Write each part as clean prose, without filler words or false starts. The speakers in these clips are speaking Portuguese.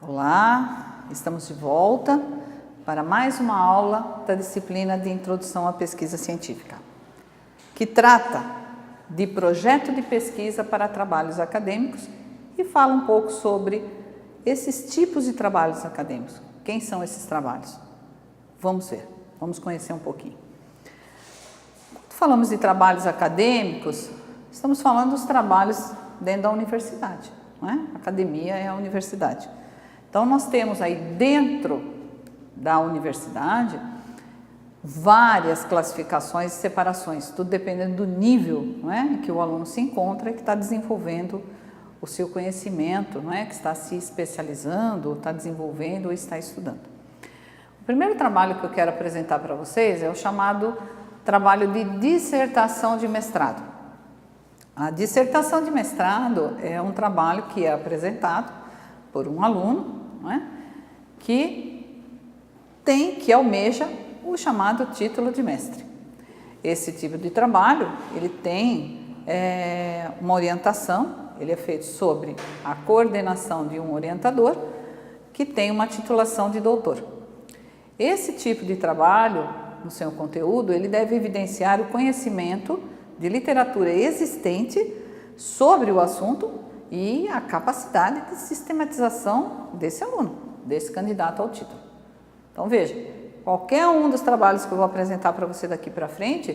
Olá, estamos de volta para mais uma aula da disciplina de Introdução à Pesquisa Científica, que trata de projeto de pesquisa para trabalhos acadêmicos e fala um pouco sobre esses tipos de trabalhos acadêmicos. Quem são esses trabalhos? Vamos ver, vamos conhecer um pouquinho. Quando falamos de trabalhos acadêmicos, estamos falando dos trabalhos dentro da universidade, não é? A academia é a universidade. Então, nós temos aí dentro da universidade várias classificações e separações, tudo dependendo do nível, não é, em que o aluno se encontra e que está desenvolvendo o seu conhecimento, não é, que está se especializando, está desenvolvendo ou está estudando. O primeiro trabalho que eu quero apresentar para vocês é o chamado trabalho de dissertação de mestrado. A dissertação de mestrado é um trabalho que é apresentado por um aluno, não é? que almeja o chamado título de mestre. Esse tipo de trabalho, ele tem uma orientação, ele é feito sobre a coordenação de um orientador que tem uma titulação de doutor. Esse tipo de trabalho, no seu conteúdo, ele deve evidenciar o conhecimento de literatura existente sobre o assunto e a capacidade de sistematização desse aluno, desse candidato ao título. Então veja, qualquer um dos trabalhos que eu vou apresentar para você daqui para frente,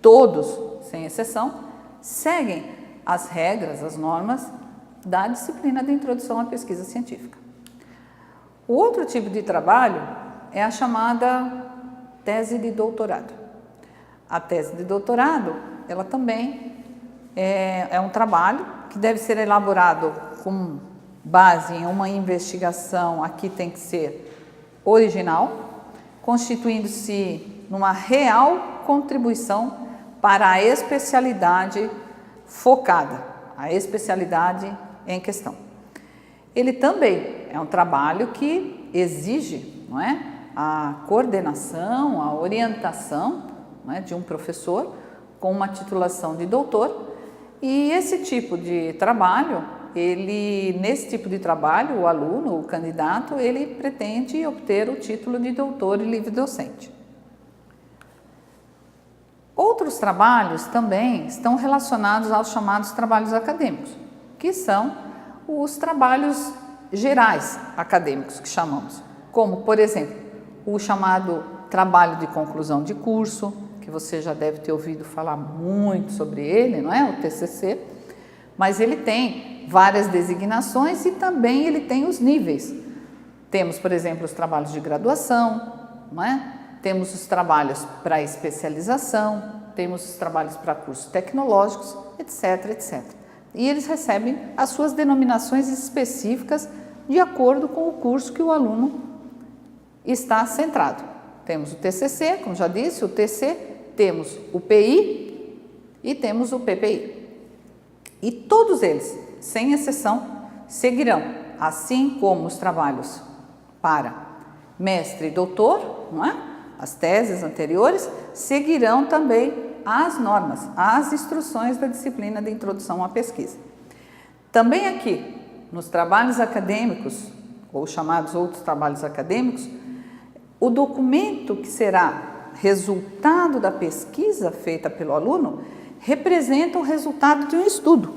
todos, sem exceção, seguem as regras, as normas da disciplina de Introdução à Pesquisa Científica. O outro tipo de trabalho é a chamada tese de doutorado. A tese de doutorado, ela também é um trabalho que deve ser elaborado com base em uma investigação, aqui tem que ser original, constituindo-se numa real contribuição para a especialidade focada, a especialidade em questão. Ele também é um trabalho que exige, não é, a coordenação, a orientação, não é, de um professor com uma titulação de doutor. E esse tipo de trabalho, nesse tipo de trabalho, o aluno, o candidato, ele pretende obter o título de doutor e livre docente. Outros trabalhos também estão relacionados aos chamados trabalhos acadêmicos, que são os trabalhos gerais acadêmicos que chamamos, como, por exemplo, o chamado trabalho de conclusão de curso, que você já deve ter ouvido falar muito sobre ele, não é? O TCC, mas ele tem várias designações e também ele tem os níveis. Temos, por exemplo, os trabalhos de graduação, não é? Temos os trabalhos para especialização, temos os trabalhos para cursos tecnológicos, etc, etc. E eles recebem as suas denominações específicas de acordo com o curso que o aluno está centrado. Temos o TCC, como já disse, o TC, temos o PI e temos o PPI. E todos eles, sem exceção, seguirão, assim como os trabalhos para mestre e doutor, não é? As teses anteriores, seguirão também as normas, as instruções da disciplina de Introdução à Pesquisa. Também aqui, nos trabalhos acadêmicos, ou chamados outros trabalhos acadêmicos, o documento que será resultado da pesquisa feita pelo aluno representa o resultado de um estudo.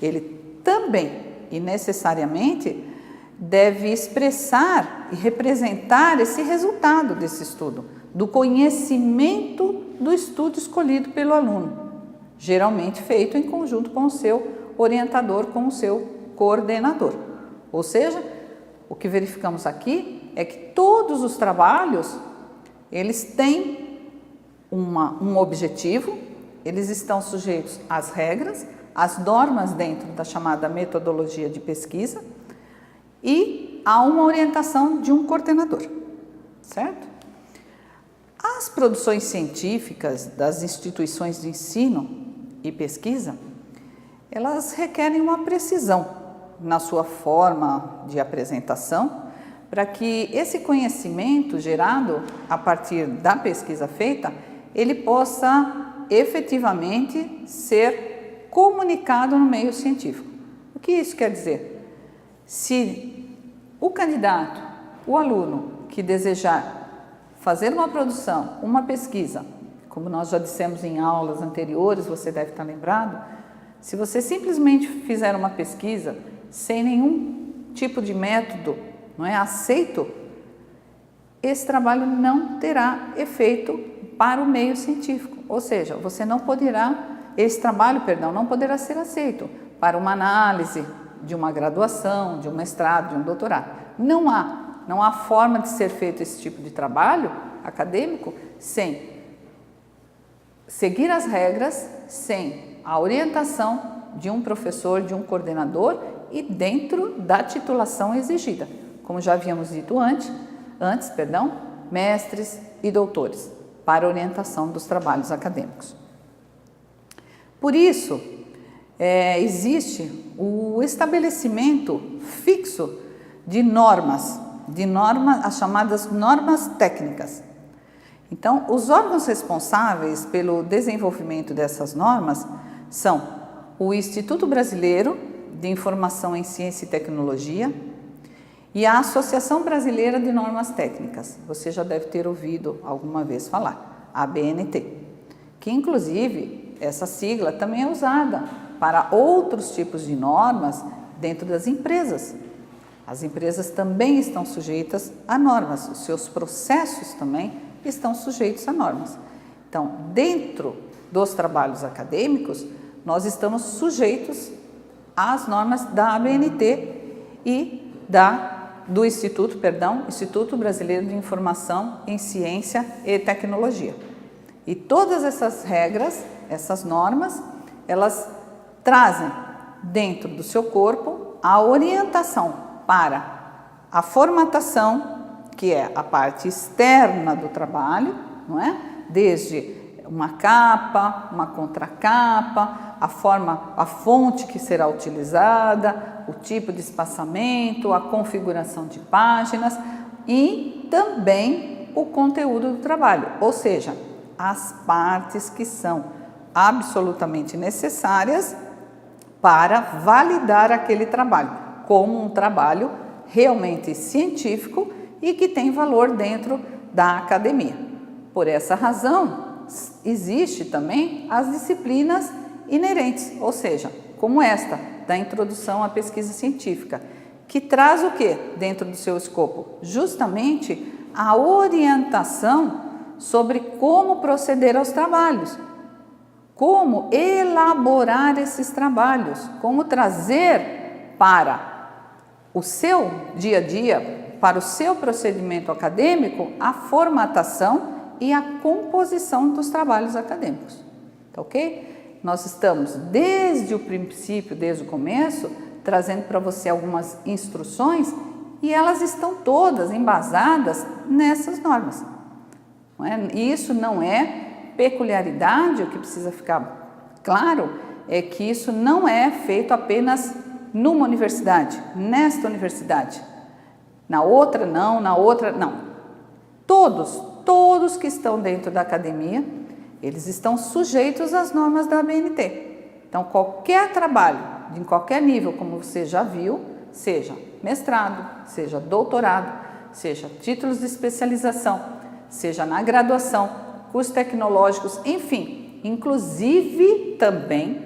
Ele também e necessariamente deve expressar e representar esse resultado desse estudo, do conhecimento do estudo escolhido pelo aluno, geralmente feito em conjunto com o seu orientador, com o seu coordenador. Ou seja, o que verificamos aqui é que todos os trabalhos, eles têm um objetivo, eles estão sujeitos às regras, às normas dentro da chamada metodologia de pesquisa e há uma orientação de um coordenador, certo? As produções científicas das instituições de ensino e pesquisa, elas requerem uma precisão na sua forma de apresentação, para que esse conhecimento gerado a partir da pesquisa feita, ele possa efetivamente ser comunicado no meio científico. O que isso quer dizer? Se O candidato, o aluno que desejar fazer uma produção, uma pesquisa, como nós já dissemos em aulas anteriores, você deve estar lembrado, se você simplesmente fizer uma pesquisa sem nenhum tipo de método, não é aceito, esse trabalho não terá efeito para o meio científico, ou seja, esse trabalho não poderá ser aceito para uma análise de uma graduação, de um mestrado, de um doutorado. Não há forma de ser feito esse tipo de trabalho acadêmico sem seguir as regras, sem a orientação de um professor, de um coordenador e dentro da titulação exigida. Como já havíamos dito antes, mestres e doutores, para orientação dos trabalhos acadêmicos. Por isso, existe o estabelecimento fixo de normas, as chamadas normas técnicas. Então, os órgãos responsáveis pelo desenvolvimento dessas normas são o Instituto Brasileiro de Informação em Ciência e Tecnologia e a Associação Brasileira de Normas Técnicas. Você já deve ter ouvido alguma vez falar, a ABNT, que inclusive essa sigla também é usada para outros tipos de normas dentro das empresas. As empresas também estão sujeitas a normas, os seus processos também estão sujeitos a normas. Então, dentro dos trabalhos acadêmicos, nós estamos sujeitos às normas da ABNT e do Instituto Brasileiro de Informação em Ciência e Tecnologia. E todas essas regras, essas normas, elas trazem dentro do seu corpo a orientação para a formatação, que é a parte externa do trabalho, não é? Desde uma capa, uma contracapa, a fonte que será utilizada, o tipo de espaçamento, a configuração de páginas e também o conteúdo do trabalho, ou seja, as partes que são absolutamente necessárias para validar aquele trabalho como um trabalho realmente científico e que tem valor dentro da academia. Por essa razão, existe também as disciplinas inerentes, ou seja, como esta, da introdução à pesquisa científica, que traz o que dentro do seu escopo? Justamente a orientação sobre como proceder aos trabalhos, como elaborar esses trabalhos, como trazer para o seu dia a dia, para o seu procedimento acadêmico, a formatação e a composição dos trabalhos acadêmicos, tá ok? Nós estamos desde o princípio, desde o começo, trazendo para você algumas instruções e elas estão todas embasadas nessas normas. Não é? E isso não é peculiaridade, o que precisa ficar claro é que isso não é feito apenas numa universidade, nesta universidade, na outra não, na outra não. Todos que estão dentro da academia, eles estão sujeitos às normas da ABNT. Então, qualquer trabalho, de qualquer nível, como você já viu, seja mestrado, seja doutorado, seja títulos de especialização, seja na graduação, cursos tecnológicos, enfim, inclusive também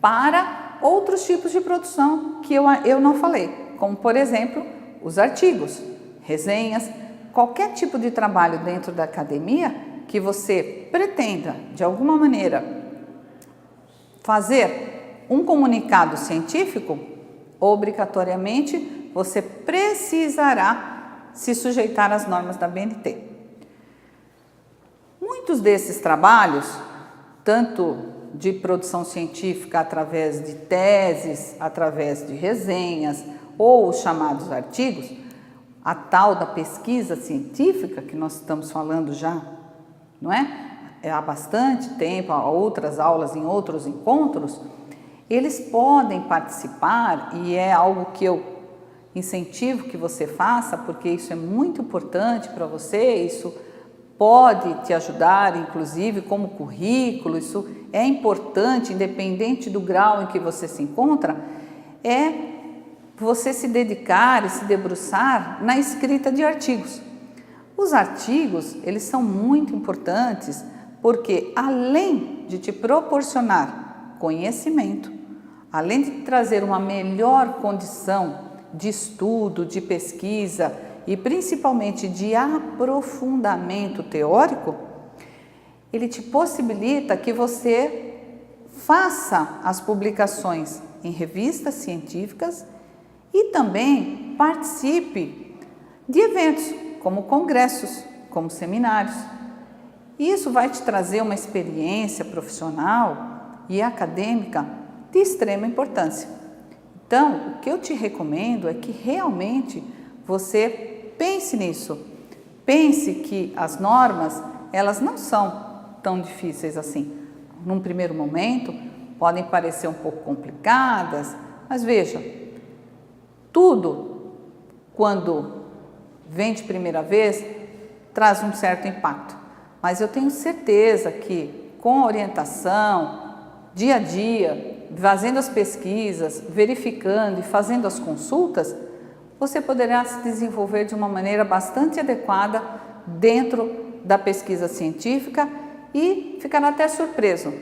para outros tipos de produção que eu não falei, como, por exemplo, os artigos, resenhas, qualquer tipo de trabalho dentro da academia que você pretenda, de alguma maneira, fazer um comunicado científico, obrigatoriamente você precisará se sujeitar às normas da ABNT. Muitos desses trabalhos, tanto de produção científica através de teses, através de resenhas ou os chamados artigos, a tal da pesquisa científica que nós estamos falando já, não é? Há bastante tempo, há outras aulas em outros encontros, eles podem participar e é algo que eu incentivo que você faça, porque isso é muito importante para você, isso pode te ajudar, inclusive, como currículo, isso é importante, independente do grau em que você se encontra, é você se dedicar e se debruçar na escrita de artigos. Os artigos, eles são muito importantes porque além de te proporcionar conhecimento, além de trazer uma melhor condição de estudo, de pesquisa e principalmente de aprofundamento teórico, ele te possibilita que você faça as publicações em revistas científicas e também participe de eventos como congressos, como seminários. Isso vai te trazer uma experiência profissional e acadêmica de extrema importância. Então, o que eu te recomendo é que realmente você pense nisso. Pense que as normas, elas não são tão difíceis assim. Num primeiro momento, podem parecer um pouco complicadas, mas veja, tudo, quando vem de primeira vez, traz um certo impacto. Mas eu tenho certeza que com a orientação, dia a dia, fazendo as pesquisas, verificando e fazendo as consultas, você poderá se desenvolver de uma maneira bastante adequada dentro da pesquisa científica e ficará até surpreso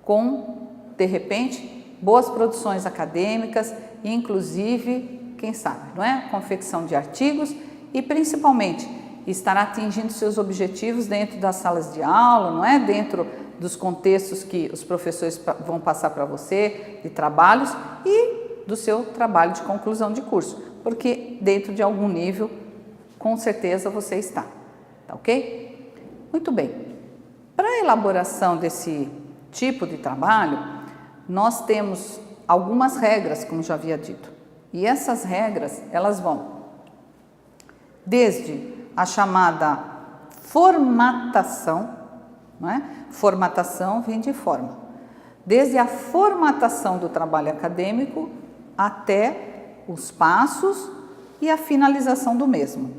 com, de repente, boas produções acadêmicas e inclusive, quem sabe, não é? Confecção de artigos e principalmente estará atingindo seus objetivos dentro das salas de aula, não é? Dentro dos contextos que os professores vão passar para você, de trabalhos e do seu trabalho de conclusão de curso, porque dentro de algum nível, com certeza você está, tá ok? Muito bem. Para a elaboração desse tipo de trabalho, nós temos algumas regras, como já havia dito. E essas regras, elas vão desde a chamada formatação, não é? Formatação vem de forma. Desde a formatação do trabalho acadêmico até os passos e a finalização do mesmo.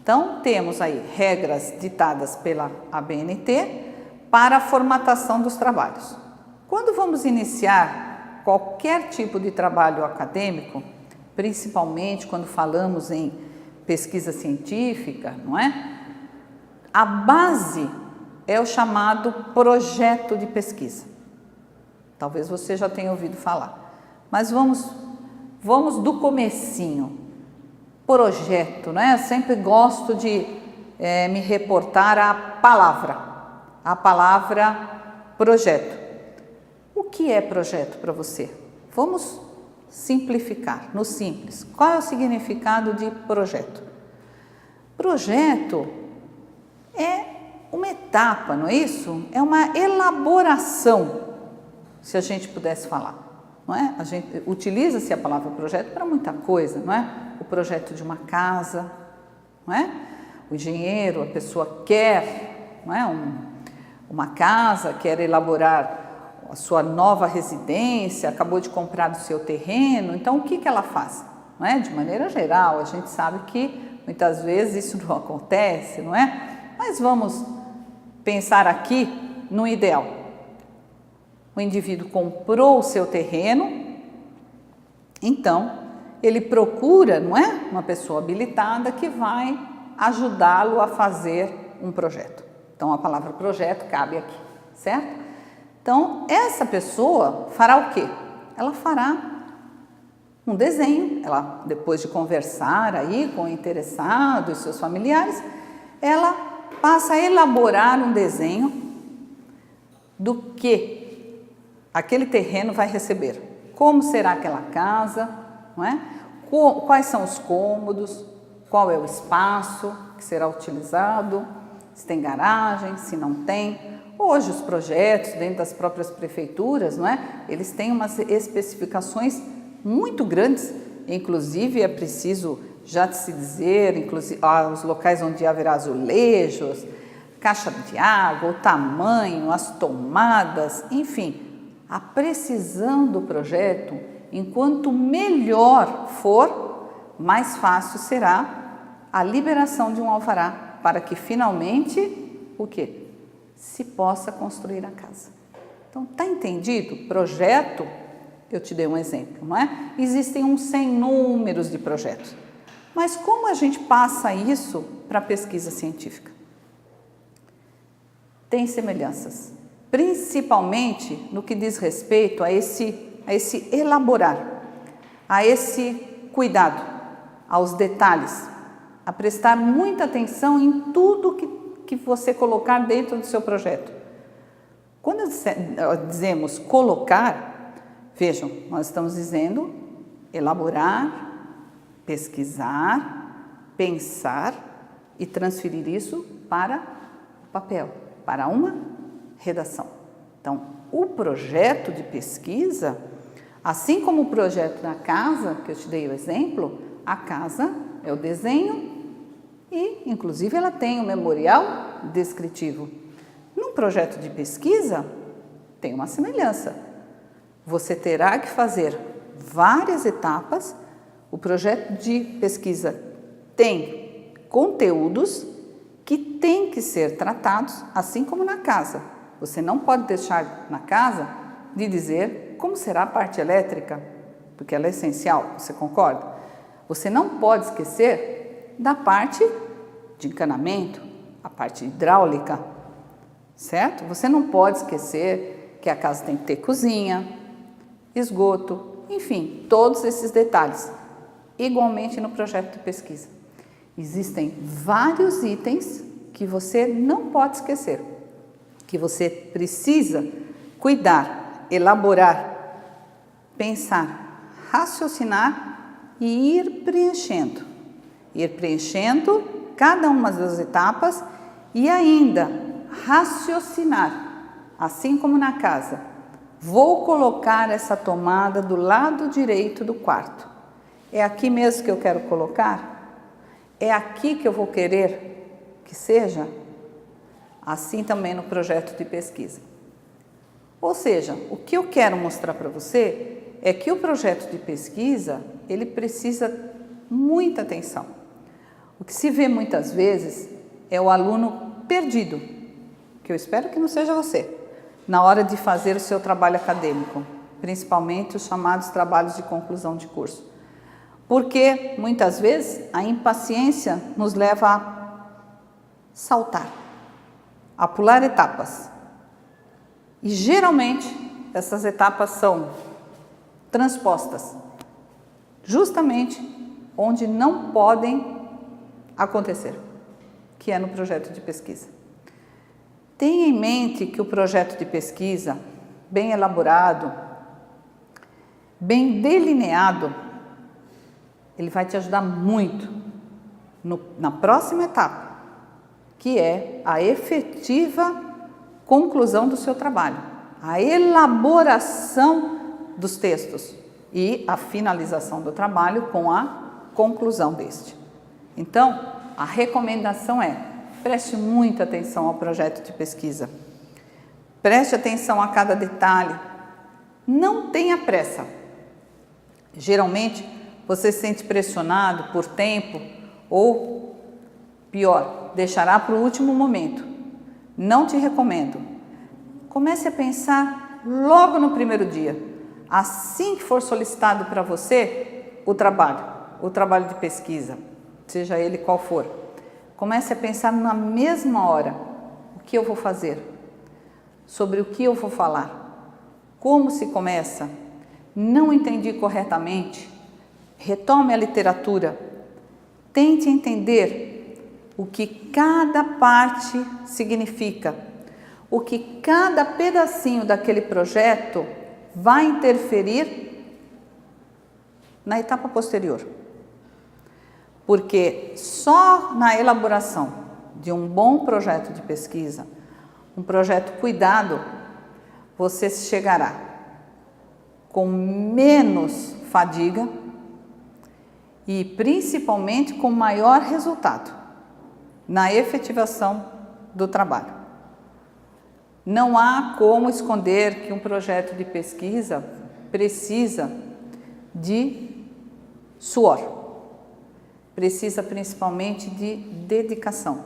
Então, temos aí regras ditadas pela ABNT para a formatação dos trabalhos. Quando vamos iniciar qualquer tipo de trabalho acadêmico, principalmente quando falamos em pesquisa científica, não é? A base é o chamado projeto de pesquisa. Talvez você já tenha ouvido falar, mas vamos do comecinho. Projeto, né? Eu sempre gosto de me reportar à palavra projeto. O que é projeto para você? Vamos simplificar, no simples. Qual é o significado de projeto? Projeto é uma etapa, não é isso? É uma elaboração, se a gente pudesse falar, não é? A gente utiliza-se a palavra projeto para muita coisa, não é? O projeto de uma casa, não é? O engenheiro, a pessoa quer, não é? Uma casa, quer elaborar a sua nova residência, acabou de comprar o seu terreno, então o que ela faz? Não é? De maneira geral, a gente sabe que muitas vezes isso não acontece, não é? Mas vamos pensar aqui no ideal. O indivíduo comprou o seu terreno, então ele procura, não é? Uma pessoa habilitada que vai ajudá-lo a fazer um projeto. Então a palavra projeto cabe aqui, certo? Então essa pessoa fará o quê? Ela fará um desenho, ela depois de conversar aí com o interessado e seus familiares, ela passa a elaborar um desenho do que aquele terreno vai receber. Como será aquela casa, não é? Quais são os cômodos, qual é o espaço que será utilizado, se tem garagem, se não tem. Hoje os projetos dentro das próprias prefeituras, não é? Eles têm umas especificações muito grandes, inclusive é preciso já se dizer, inclusive os locais onde haverá azulejos, caixa de água, o tamanho, as tomadas, enfim, a precisão do projeto, enquanto melhor for, mais fácil será a liberação de um alvará para que finalmente, o quê? Se possa construir a casa. Então, está entendido? Projeto Eu te dei um exemplo, não é? Existem um sem números de projetos. Mas como a gente passa isso para a pesquisa científica? Tem semelhanças, principalmente no que diz respeito a esse elaborar, a esse cuidado, aos detalhes, a prestar muita atenção em tudo que você colocar dentro do seu projeto. Quando dizemos colocar, vejam, nós estamos dizendo elaborar, pesquisar, pensar e transferir isso para o papel, para uma redação. Então, o projeto de pesquisa, assim como o projeto da casa, que eu te dei o exemplo, a casa é o desenho e, inclusive, ela tem um memorial descritivo. Num projeto de pesquisa, tem uma semelhança. Você terá que fazer várias etapas. O projeto de pesquisa tem conteúdos que têm que ser tratados, assim como na casa. Você não pode deixar na casa de dizer como será a parte elétrica, porque ela é essencial, você concorda? Você não pode esquecer da parte de encanamento, a parte hidráulica, certo? Você não pode esquecer que a casa tem que ter cozinha, esgoto, enfim, todos esses detalhes. Igualmente no projeto de pesquisa. Existem vários itens que você não pode esquecer, que você precisa cuidar, elaborar, pensar, raciocinar e ir preenchendo. Ir preenchendo cada uma das etapas e ainda raciocinar, assim como na casa. Vou colocar essa tomada do lado direito do quarto. É aqui mesmo que eu quero colocar? É aqui que eu vou querer que seja? Assim também no projeto de pesquisa. Ou seja, o que eu quero mostrar para você é que o projeto de pesquisa, ele precisa muita atenção. O que se vê muitas vezes é o aluno perdido, que eu espero que não seja você, na hora de fazer o seu trabalho acadêmico, principalmente os chamados trabalhos de conclusão de curso. Porque, muitas vezes, a impaciência nos leva a saltar, a pular etapas. E, geralmente, essas etapas são transpostas, justamente onde não podem acontecer, que é no projeto de pesquisa. Tenha em mente que o projeto de pesquisa, bem elaborado, bem delineado, ele vai te ajudar muito na próxima etapa, que é a efetiva conclusão do seu trabalho, a elaboração dos textos e a finalização do trabalho com a conclusão deste. Então, a recomendação é: preste muita atenção ao projeto de pesquisa, preste atenção a cada detalhe, não tenha pressa. Geralmente, você se sente pressionado por tempo ou, pior, deixará para o último momento. Não te recomendo. Comece a pensar logo no primeiro dia, assim que for solicitado para você o trabalho de pesquisa, seja ele qual for. Comece a pensar na mesma hora: o que eu vou fazer? Sobre o que eu vou falar? Como se começa? Não entendi corretamente? Retome a literatura, tente entender o que cada parte significa, o que cada pedacinho daquele projeto vai interferir na etapa posterior. Porque só na elaboração de um bom projeto de pesquisa, um projeto cuidado, você chegará com menos fadiga e principalmente com maior resultado na efetivação do trabalho. Não há como esconder que um projeto de pesquisa precisa de suor, precisa principalmente de dedicação.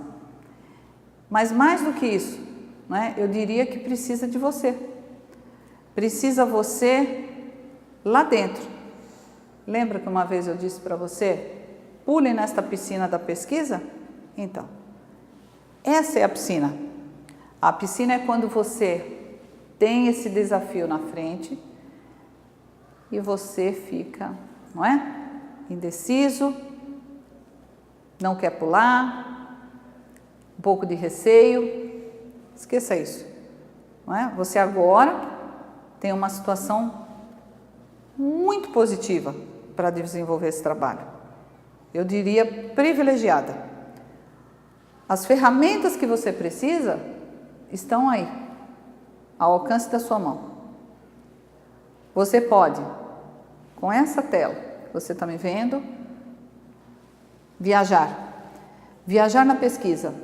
Mas mais do que isso, eu diria que precisa de você. Precisa você lá dentro. Lembra que uma vez eu disse para você, pule nesta piscina da pesquisa? Então, essa é a piscina. A piscina é quando você tem esse desafio na frente e você fica, não é? Indeciso, não quer pular, um pouco de receio. Esqueça isso, não é? Você agora tem uma situação muito positiva para desenvolver esse trabalho. Eu diria privilegiada. As ferramentas que você precisa estão aí, ao alcance da sua mão. Você pode, com essa tela, você está me vendo, viajar na pesquisa,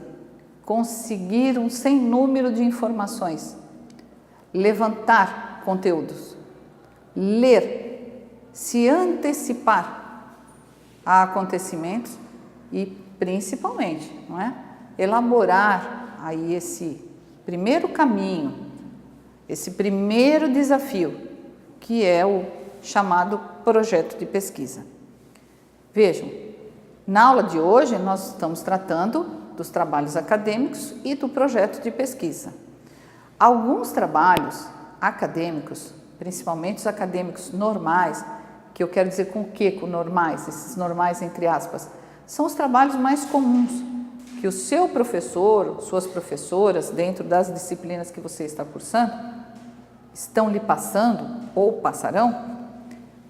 conseguir um sem número de informações, levantar conteúdos, ler, se antecipar a acontecimentos e, principalmente, não é? Elaborar aí esse primeiro caminho, esse primeiro desafio, que é o chamado projeto de pesquisa. Vejam, na aula de hoje nós estamos tratando dos trabalhos acadêmicos e do projeto de pesquisa. Alguns trabalhos acadêmicos, principalmente os acadêmicos normais, que eu quero dizer com o que com normais, esses normais entre aspas, são os trabalhos mais comuns, que o seu professor, suas professoras, dentro das disciplinas que você está cursando, estão lhe passando ou passarão.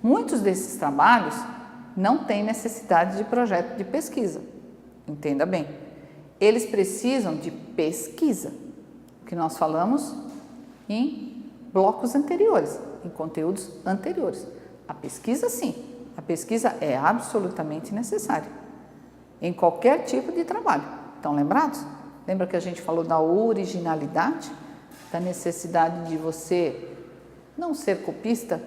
Muitos desses trabalhos não têm necessidade de projeto de pesquisa, entenda bem. Eles precisam de pesquisa, que nós falamos em blocos anteriores, em conteúdos anteriores. A pesquisa, sim, a pesquisa é absolutamente necessária em qualquer tipo de trabalho. Estão lembrados? Lembra que a gente falou da originalidade, da necessidade de você não ser copista,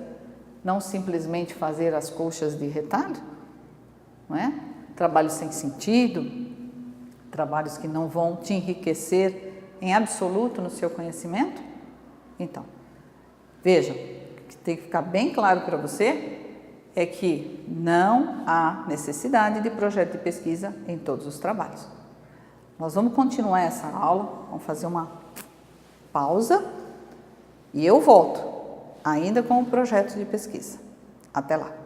não simplesmente fazer as colchas de retalho, não é? Trabalhos sem sentido, trabalhos que não vão te enriquecer em absoluto no seu conhecimento. Então, vejam, o que tem que ficar bem claro para você é que não há necessidade de projeto de pesquisa em todos os trabalhos. Nós vamos continuar essa aula, vamos fazer uma pausa e eu volto, ainda com o projeto de pesquisa. Até lá!